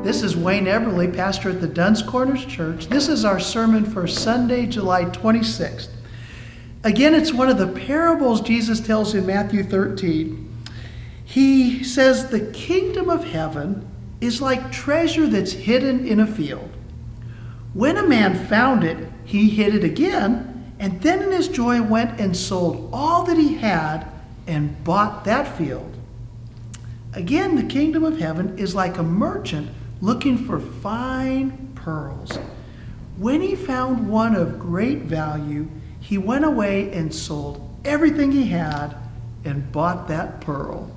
This is Wayne Everly, pastor at the Dunn's Corners Church. This is our sermon for Sunday, July 26th. Again, it's one of the parables Jesus tells in Matthew 13. He says the kingdom of heaven is like treasure that's hidden in a field. When a man found it, he hid it again, and then in his joy went and sold all that he had and bought that field. Again, the kingdom of heaven is like a merchant looking for fine pearls. When he found one of great value, he went away and sold everything he had and bought that pearl.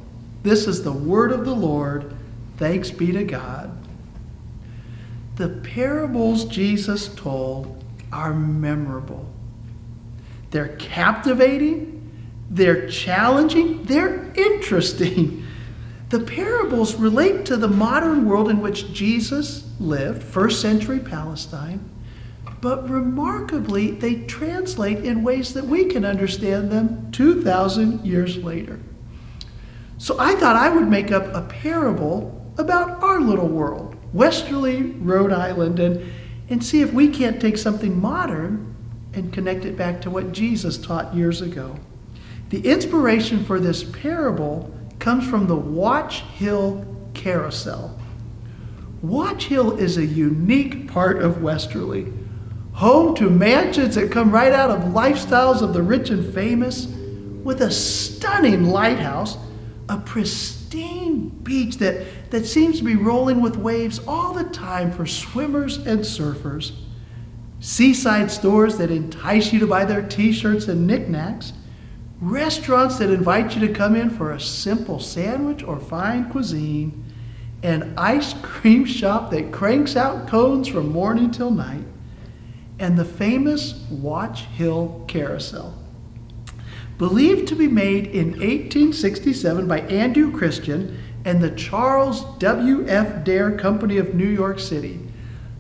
This is the word of the Lord. Thanks be to God. The parables Jesus told are memorable. They're captivating, they're challenging, they're interesting. The parables relate to the modern world in which Jesus lived, first century Palestine, but remarkably, they translate in ways that we can understand them 2,000 years later. So I thought I would make up a parable about our little world, Westerly, Rhode Island, and see if we can't take something modern and connect it back to what Jesus taught years ago. The inspiration for this parable comes from the Watch Hill Carousel. Watch Hill is a unique part of Westerly, home to mansions that come right out of lifestyles of the rich and famous, with a stunning lighthouse, a pristine beach that seems to be rolling with waves all the time for swimmers and surfers, seaside stores that entice you to buy their t-shirts and knickknacks, restaurants that invite you to come in for a simple sandwich or fine cuisine, an ice cream shop that cranks out cones from morning till night, and the famous Watch Hill Carousel. Believed to be made in 1867 by Andrew Christian and the Charles W.F. Dare Company of New York City,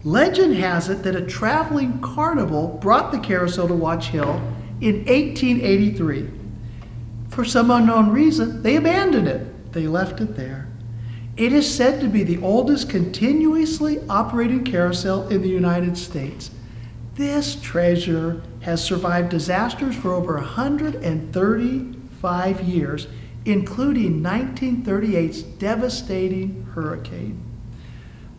legend has it that a traveling carnival brought the carousel to Watch Hill in 1883. For some unknown reason, they abandoned it. They left it there. It is said to be the oldest continuously operating carousel in the United States. This treasure has survived disasters for over 135 years, including 1938's devastating hurricane.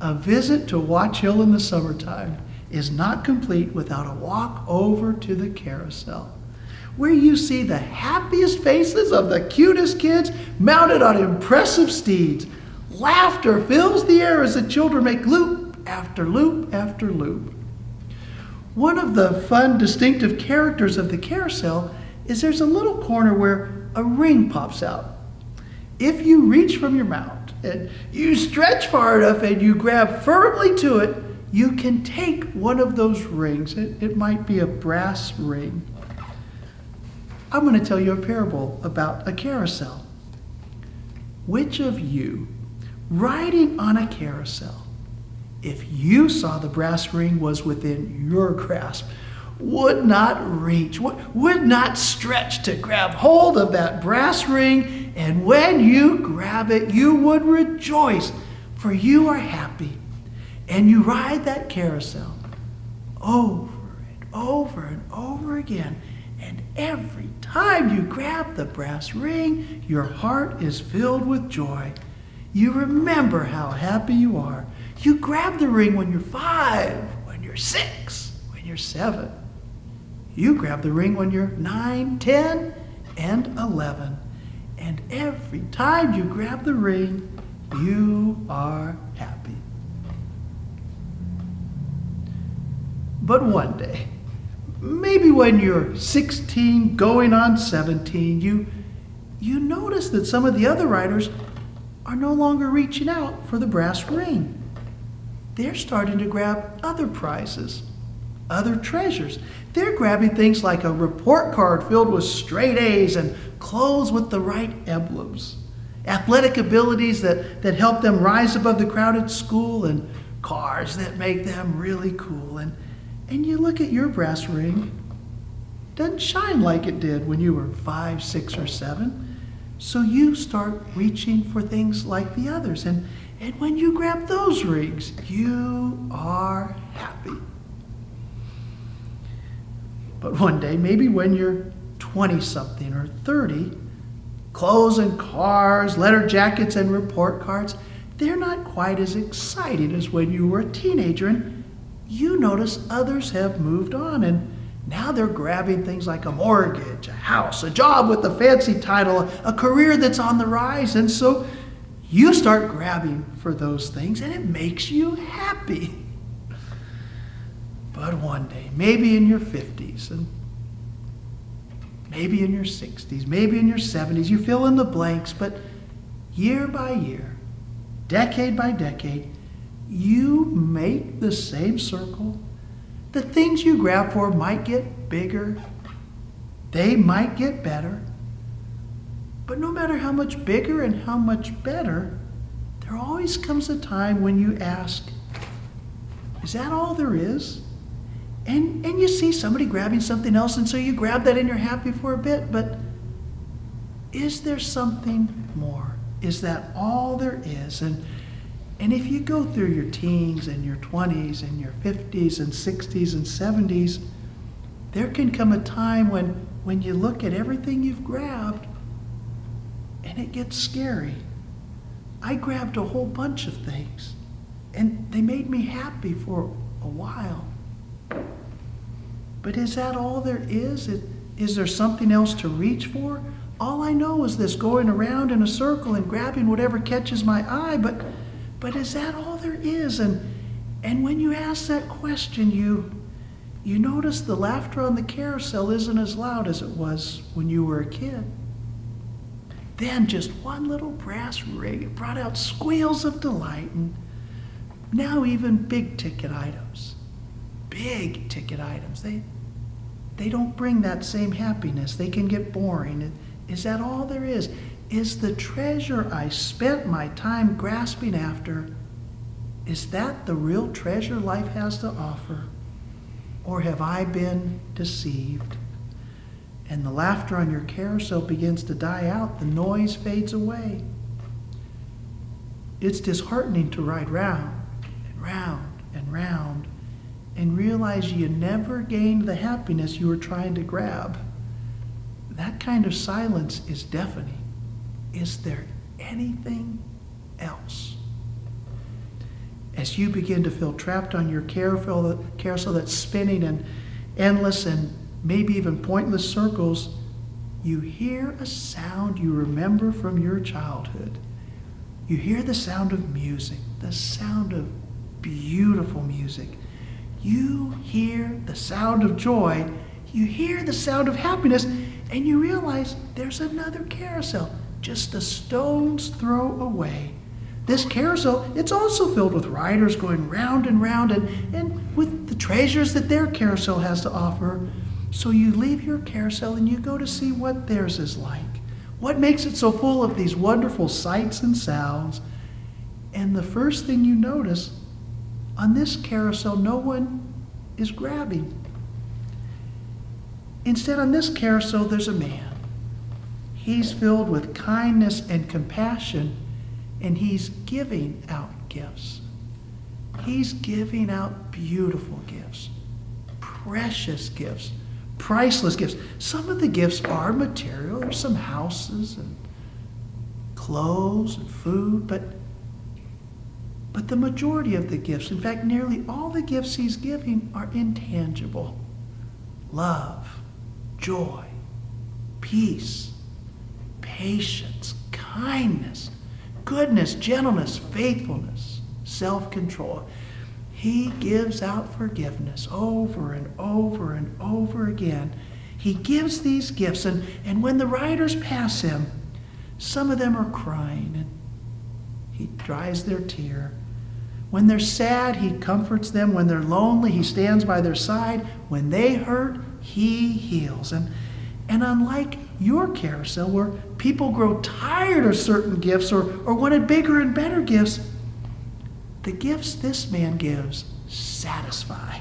A visit to Watch Hill in the summertime is not complete without a walk over to the carousel, where you see the happiest faces of the cutest kids mounted on impressive steeds. Laughter fills the air as the children make loop after loop after loop. One of the fun, distinctive characters of the carousel is there's a little corner where a ring pops out. If you reach from your mount and you stretch far enough and you grab firmly to it, you can take one of those rings. It might be a brass ring. I'm going to tell you a parable about a carousel. Which of you, riding on a carousel, if you saw the brass ring was within your grasp, would not reach, would not stretch to grab hold of that brass ring, and when you grab it, you would rejoice, for you are happy, and you ride that carousel over and over and over again. And every time you grab the brass ring, your heart is filled with joy. You remember how happy you are. You grab the ring when you're 5, when you're 6, when you're 7. You grab the ring when you're 9, 10, and 11. And every time you grab the ring, you are happy. But one day, maybe when you're 16, going on 17, you notice that some of the other riders are no longer reaching out for the brass ring. They're starting to grab other prizes, other treasures. They're grabbing things like a report card filled with straight A's and clothes with the right emblems, athletic abilities that help them rise above the crowded school, and cars that make them really cool. And you look at your brass ring, doesn't shine like it did when you were 5, 6, or 7. So you start reaching for things like the others. And And when you grab those rings, you are happy. But one day, maybe when you're 20-something or 30, clothes and cars, letter jackets and report cards, they're not quite as exciting as when you were a teenager. And you notice others have moved on, and now they're grabbing things like a mortgage, a house, a job with a fancy title, a career that's on the rise. And so you start grabbing for those things, and it makes you happy. But one day, maybe in your 50s, and maybe in your 60s, maybe in your 70s, you fill in the blanks, but year by year, decade by decade, you make the same circle. The things you grab for might get bigger. They might get better. But no matter how much bigger and how much better, there always comes a time when you ask, is that all there is? And you see somebody grabbing something else, and so you grab that and you're happy for a bit, but is there something more? Is that all there is? And if you go through your teens and your 20s and your 50s and 60s and 70s, there can come a time when you look at everything you've grabbed and it gets scary. I grabbed a whole bunch of things, and they made me happy for a while. But is that all there is? Is there something else to reach for? All I know is this going around in a circle and grabbing whatever catches my eye, but is that all there is? And when you ask that question, you notice the laughter on the carousel isn't as loud as it was when you were a kid. Then just one little brass ring, it brought out squeals of delight, and now even big ticket items, they don't bring that same happiness. They can get boring. Is that all there is? Is the treasure I spent my time grasping after, is that the real treasure life has to offer? Or have I been deceived? And the laughter on your carousel begins to die out. The noise fades away. It's disheartening to ride round and round and round and realize you never gained the happiness you were trying to grab. That kind of silence is deafening. Is there anything else? As you begin to feel trapped on your carousel that's spinning in endless and maybe even pointless circles, you hear a sound you remember from your childhood. You hear the sound of music, the sound of beautiful music. You hear the sound of joy. You hear the sound of happiness, and you realize there's another carousel just a stone's throw away. This carousel, it's also filled with riders going round and round and with the treasures that their carousel has to offer. So you leave your carousel and you go to see what theirs is like. What makes it so full of these wonderful sights and sounds? And the first thing you notice, on this carousel, no one is grabbing. Instead, on this carousel, there's a man. He's filled with kindness and compassion, and he's giving out gifts. He's giving out beautiful gifts, precious gifts, priceless gifts. Some of the gifts are material. There's some houses and clothes and food, but the majority of the gifts, in fact, nearly all the gifts he's giving are intangible. Love, joy, peace, patience, kindness, goodness, gentleness, faithfulness, self-control. He gives out forgiveness over and over and over again. He gives these gifts, and when the riders pass him, some of them are crying, and he dries their tear. When they're sad, he comforts them. When they're lonely, he stands by their side. When they hurt, he heals. And unlike your carousel, where people grow tired of certain gifts or wanted bigger and better gifts, the gifts this man gives satisfy.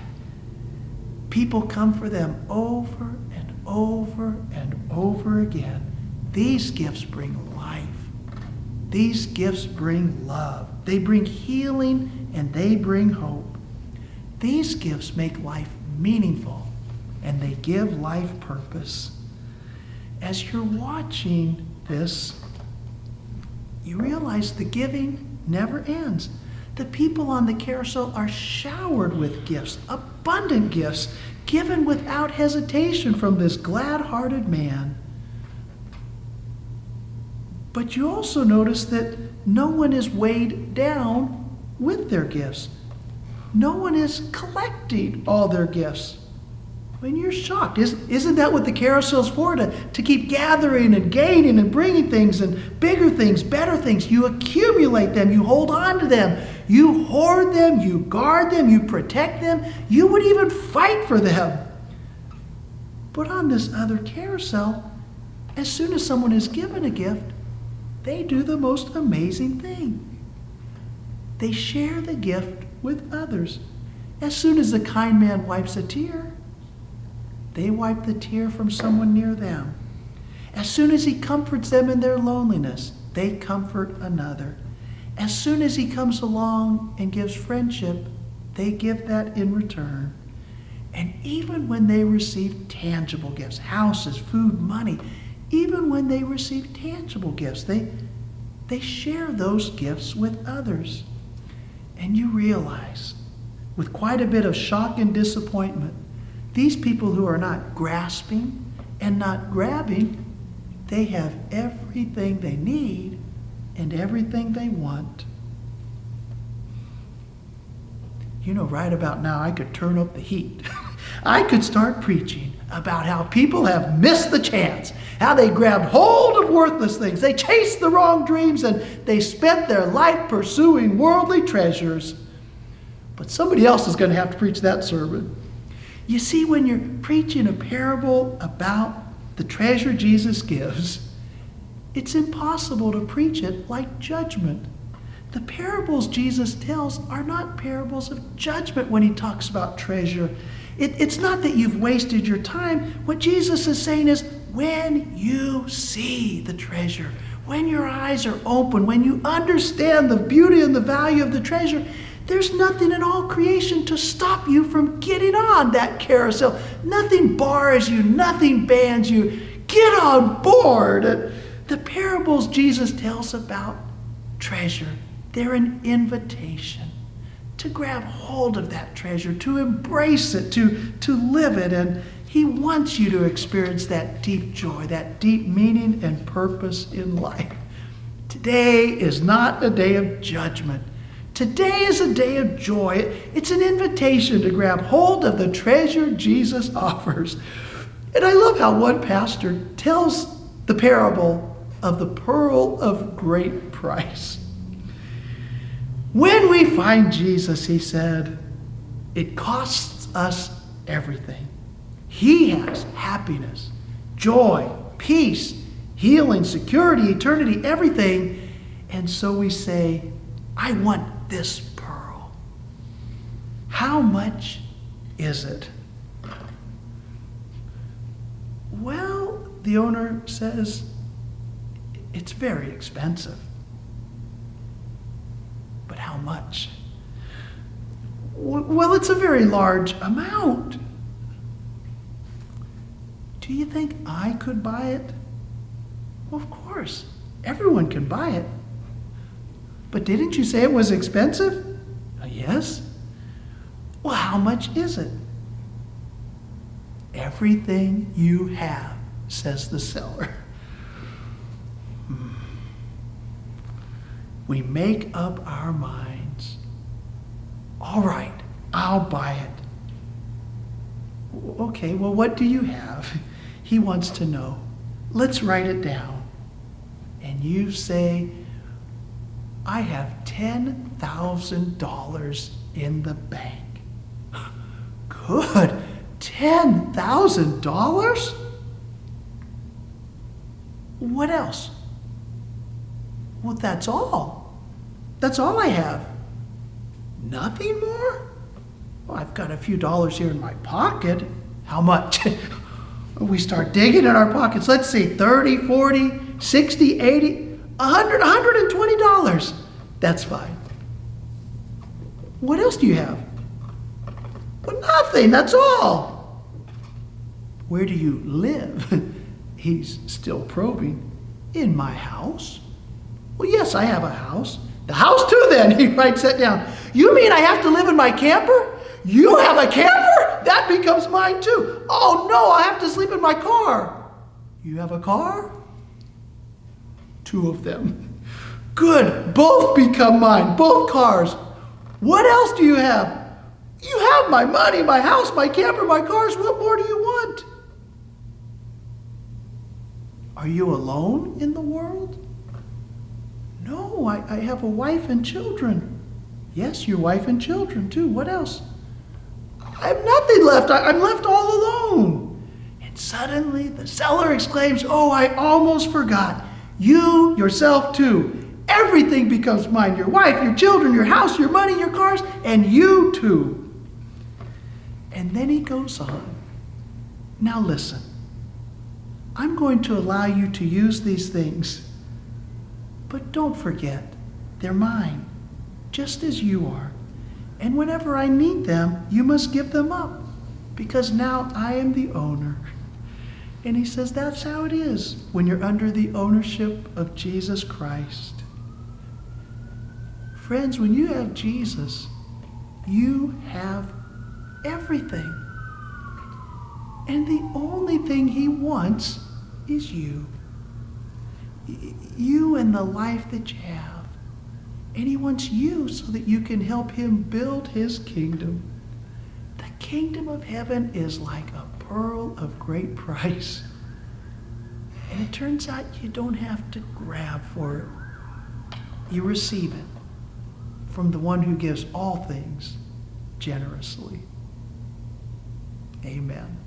People come for them over and over and over again. These gifts bring life, These gifts bring love. They bring healing and they bring hope. These gifts make life meaningful and they give life purpose. As you're watching this, you realize the giving never ends. The people on the carousel are showered with gifts, abundant gifts, given without hesitation from this glad-hearted man. But you also notice that no one is weighed down with their gifts. No one is collecting all their gifts. I mean, you're shocked. Isn't that what the carousel's for? To keep gathering and gaining and bringing things and bigger things, better things. You accumulate them. You hold on to them. You hoard them. You guard them. You protect them. You would even fight for them. But on this other carousel, as soon as someone is given a gift, they do the most amazing thing. They share the gift with others. As soon as the kind man wipes a tear, they wipe the tear from someone near them. As soon as he comforts them in their loneliness, they comfort another. As soon as he comes along and gives friendship, they give that in return. And even when they receive tangible gifts, houses, food, money, even when they receive tangible gifts, they share those gifts with others. And you realize, with quite a bit of shock and disappointment, these people who are not grasping and not grabbing, they have everything they need and everything they want. You know, right about now, I could turn up the heat. I could start preaching about how people have missed the chance, how they grabbed hold of worthless things, they chased the wrong dreams, and they spent their life pursuing worldly treasures. But somebody else is going to have to preach that sermon. You see, when you're preaching a parable about the treasure Jesus gives, it's impossible to preach it like judgment. The parables Jesus tells are not parables of judgment when he talks about treasure. It's not that you've wasted your time. What Jesus is saying is, when you see the treasure, when your eyes are open, when you understand the beauty and the value of the treasure, there's nothing in all creation to stop you from getting on that carousel. Nothing bars you, nothing bans you. Get on board. The parables Jesus tells about treasure, they're an invitation to grab hold of that treasure, to embrace it, to live it. And he wants you to experience that deep joy, that deep meaning and purpose in life. Today is not a day of judgment. Today is a day of joy. It's an invitation to grab hold of the treasure Jesus offers. And I love how one pastor tells the parable of the pearl of great price. When we find Jesus, he said, it costs us everything. He has happiness, joy, peace, healing, security, eternity, everything. And so we say, I want this pearl. How much is it? Well, the owner says, it's very expensive. But how much? Well, it's a very large amount. Do you think I could buy it? Well, of course. Everyone can buy it. But didn't you say it was expensive? Yes. Well, how much is it? Everything you have, says the seller. We make up our minds. All right, I'll buy it. Okay, well, what do you have? He wants to know. Let's write it down. And you say, I have $10,000 in the bank. Good. $10,000? What else? Well, that's all. That's all I have. Nothing more? Well, I've got a few dollars here in my pocket. How much? We start digging in our pockets. Let's see, 30, 40, 60, 80. $120. That's fine. What else do you have? Well, nothing, that's all. Where do you live? He's still probing. In my house? Well, yes, I have a house. The house too, then. He writes that down. You mean I have to live in my camper? You have a camper? That becomes mine too. Oh no, I have to sleep in my car. You have a car? 2 of them. Good, both become mine, both cars. What else do you have? You have my money, my house, my camper, my cars. What more do you want? Are you alone in the world? No, I have a wife and children. Yes, your wife and children too. What else? I have nothing left. I'm left all alone. And suddenly the seller exclaims, oh, I almost forgot. You, yourself too. Everything becomes mine. Your wife, your children, your house, your money, your cars, and you too. And then he goes on. Now listen. I'm going to allow you to use these things. But don't forget, they're mine, just as you are. And whenever I need them, you must give them up, because now I am the owner. And he says that's how it is when you're under the ownership of Jesus Christ. Friends, when you have Jesus, you have everything. And the only thing he wants is you. You and the life that you have. And he wants you so that you can help him build his kingdom. The kingdom of heaven is like a pearl of great price. And it turns out you don't have to grab for it. You receive it from the one who gives all things generously. Amen.